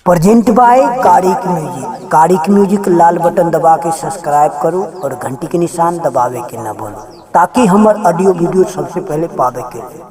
Present by Karik music. Karik music लाल button दबा के सब्सक्राइब करो और घंटी के निशान दबावे के ना भूलो ताकि हमार ऑडियो वीडियो सबसे पहले पावे के लिए।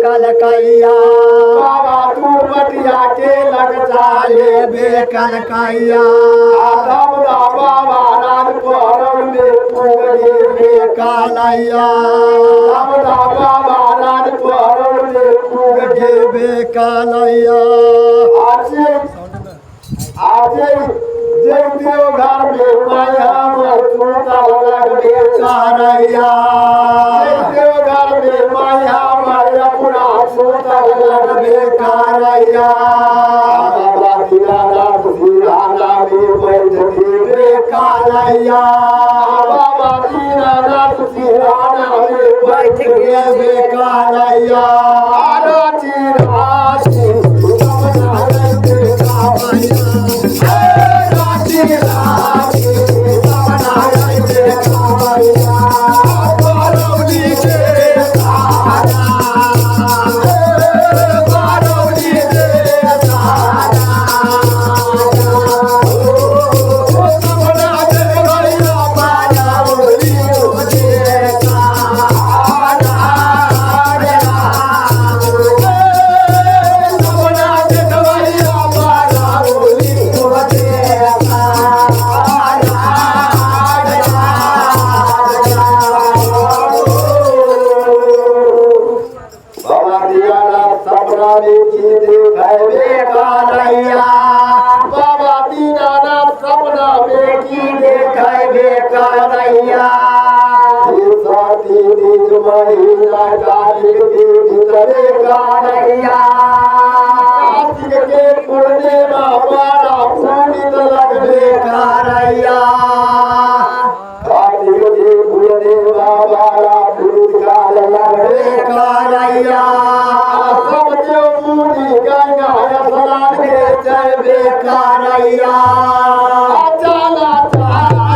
कलकैया बाबा तू बटिया के लग जाए बेकलकैया बाबा राज पहरम में पूगे बेकलैया बाबा राज पहरम में पूगे बेकलैया आज जय देव घर में माया मरता लग बेकलैया देव घर में माया पूरा सोता लग बेकारैया बाबा दीनानाथ दीनाना में बैठ के बेकारैया बाबा दीनानाथ दीनाना में बैठ के बेकारैया राजी राजी सपना रहते कावैया राजी राजी सपना रहते कावैया परौली के तारा बाबा दीनानाथ सपना में की देखाय बेकारैया साथी निज महिला कार्तिक के भीतरे कारैया कार्तिक के पूर्णिमा बड़ा पूर्णित लग बेकारैया कार्तिक के पूर्णिमा बड़ा पूर्णित लग बेकारैया सब देव मुनि गंगा स्नान के जय बेकारैया चला चला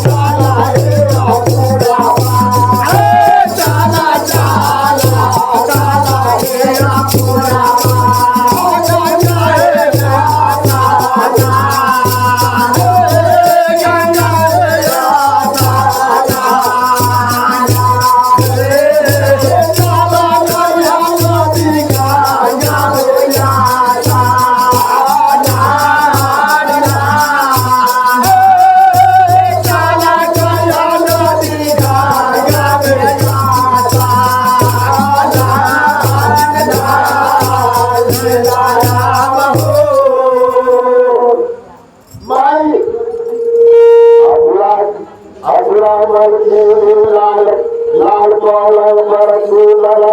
चला रे पूरा चला चला चला रे पूरा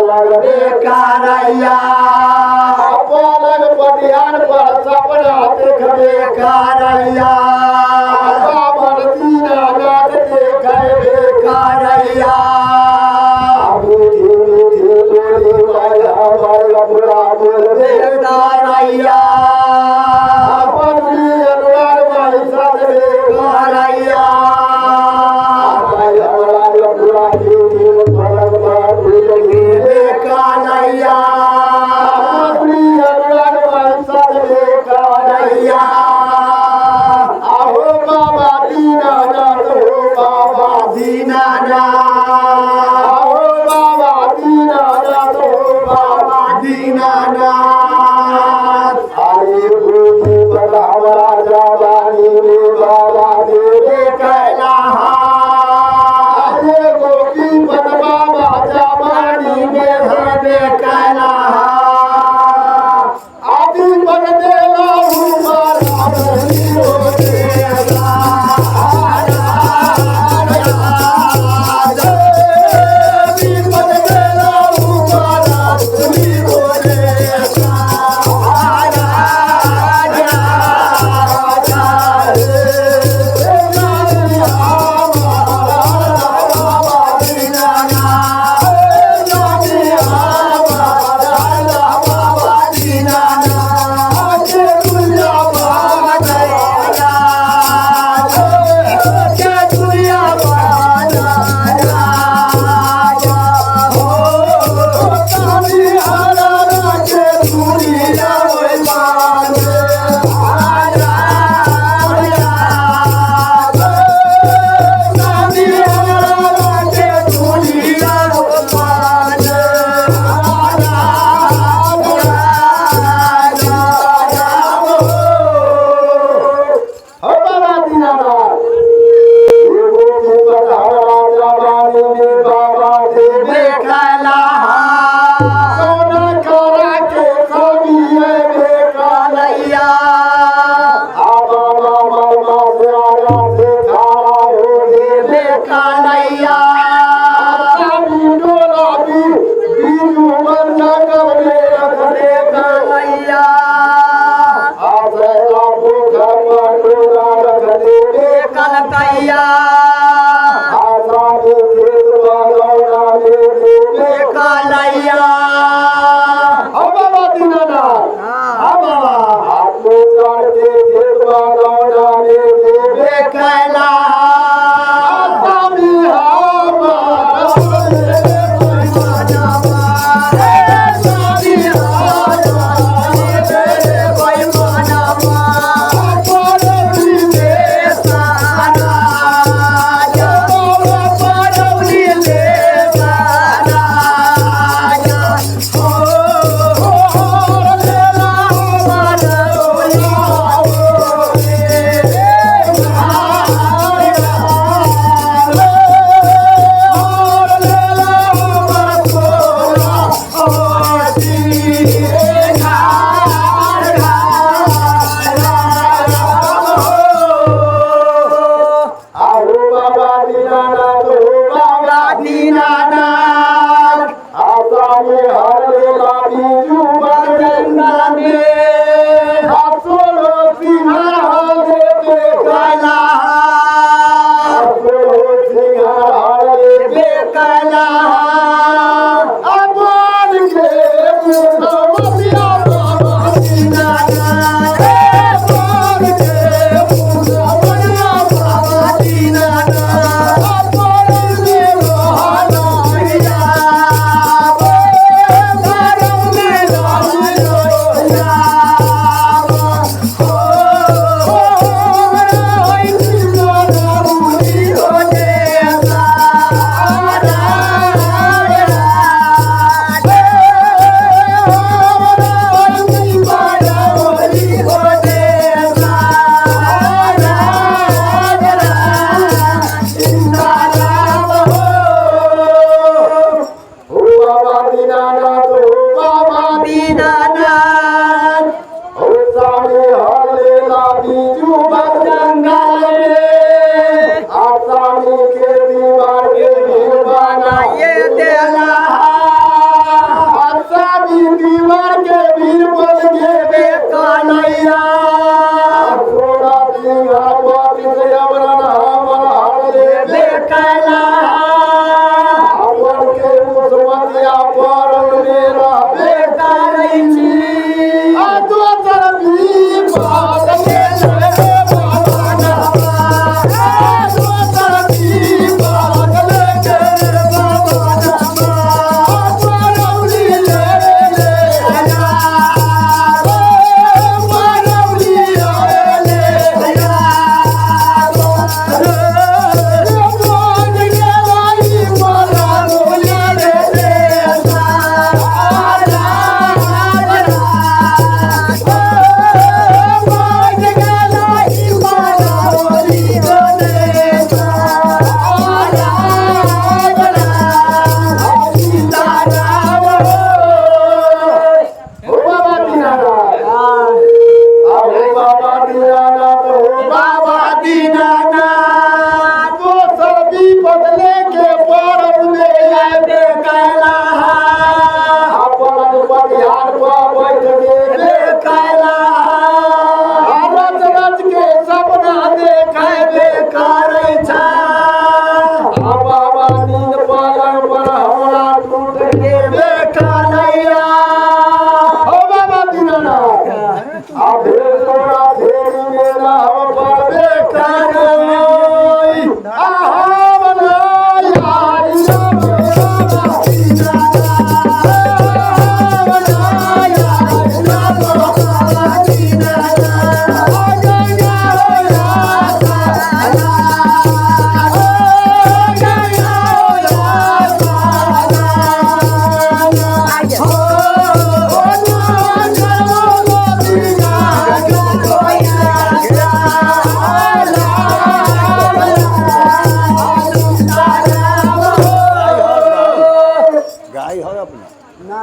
लाल बेकारैया पलक पटियान पर सपना देख बेकारैया बाबर दीनानाथ देख दीनानाथ हो बाबा दीनानाथ हो बाबा दीनानाथ आई भूमि पर हमारा जवानी में बाबा देवे कैला अरे गोपी पर बाबा जवानी में हमें कैला आदि पर देला हमारा बनी हो देला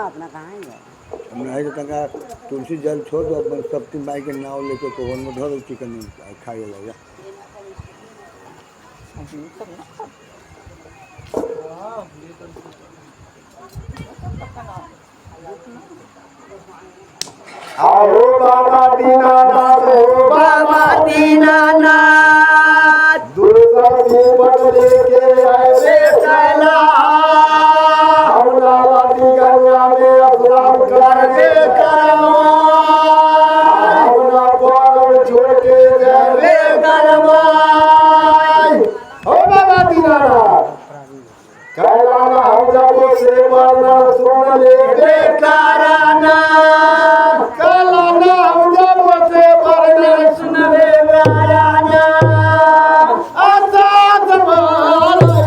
नहीं तो तंगा तुलसी जल छोड़ दो अपन सप्ती माई के नाव लेके कोहन में धरो चिकन खाए लगा आओ बाबा दीनानाथ हो बाबा दीनानाथ दूसरा जीवन लेके आए रे चला अमरावती गंगा में स्नान करके करो अपना पार छोड़ के जाए गरमाई हो बाबा दीनानाथ कहलाना हम जब से मरना सुन ले बेकाराना कहलाना हम जब से मरना सुन ले बेकाराना आजाद मारे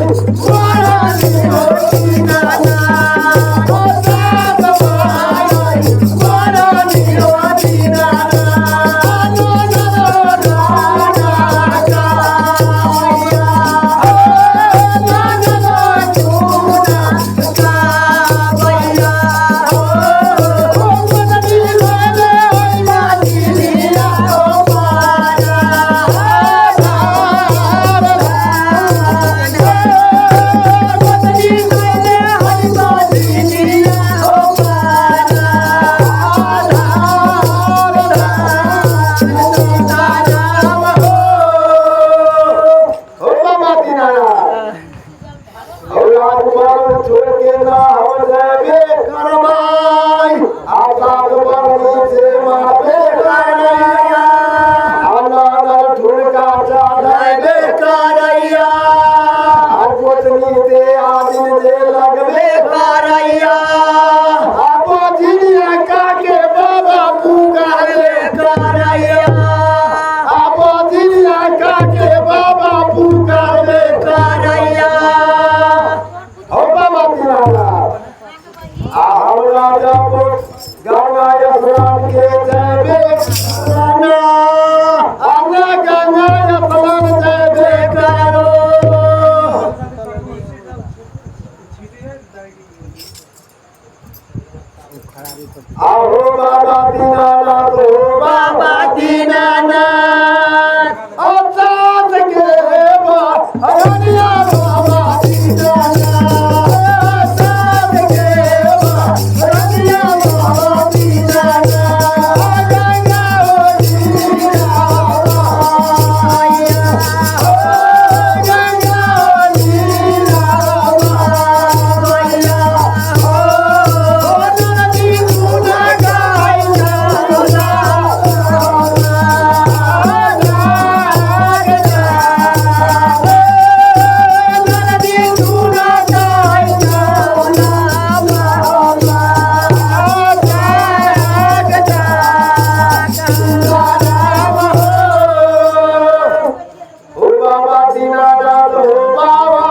मारा निरोधी नाना आजाद मारे मारा निरोधी नाना छोड़ के ना हो जाए करवाई आजाद बरनी से मापे करैया अनार ठुड़का चाहे बेकारैया गोतनी दे आदिन दे लगबे करैया आपो जिनिया का के बाबा पुकारे करैया आपो जिनिया का के बाबा पुकारे करैया हो बाबा दीनानाथ हमरा जब गंगा स्नान के जाबे करना हमरा गंगा स्नान जाबे करो आओ बाबा दीनानाथ हो बाबा दीनानाथ अवतार के बा हरिया बाबा दीनानाथ अवतार के बा हरिया बाबा दीनानाथ गंगा लीला गंगा लीला नदी गुना गाइला ओ बाबा दीनानाथ हो बाबा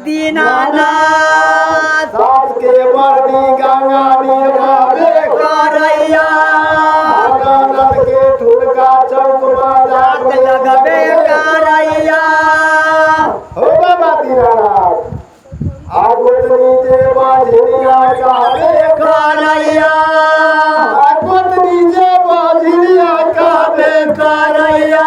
दीनानाथ सास के बरनी गंगा निभावे करैया नगर के ठुमका चौक बाजार लगबे करैया हो बाबा दीनानाथ आगोतनी जे बाझिनिया काबे करैया आगोतनी जे बाझिनिया काबे करैया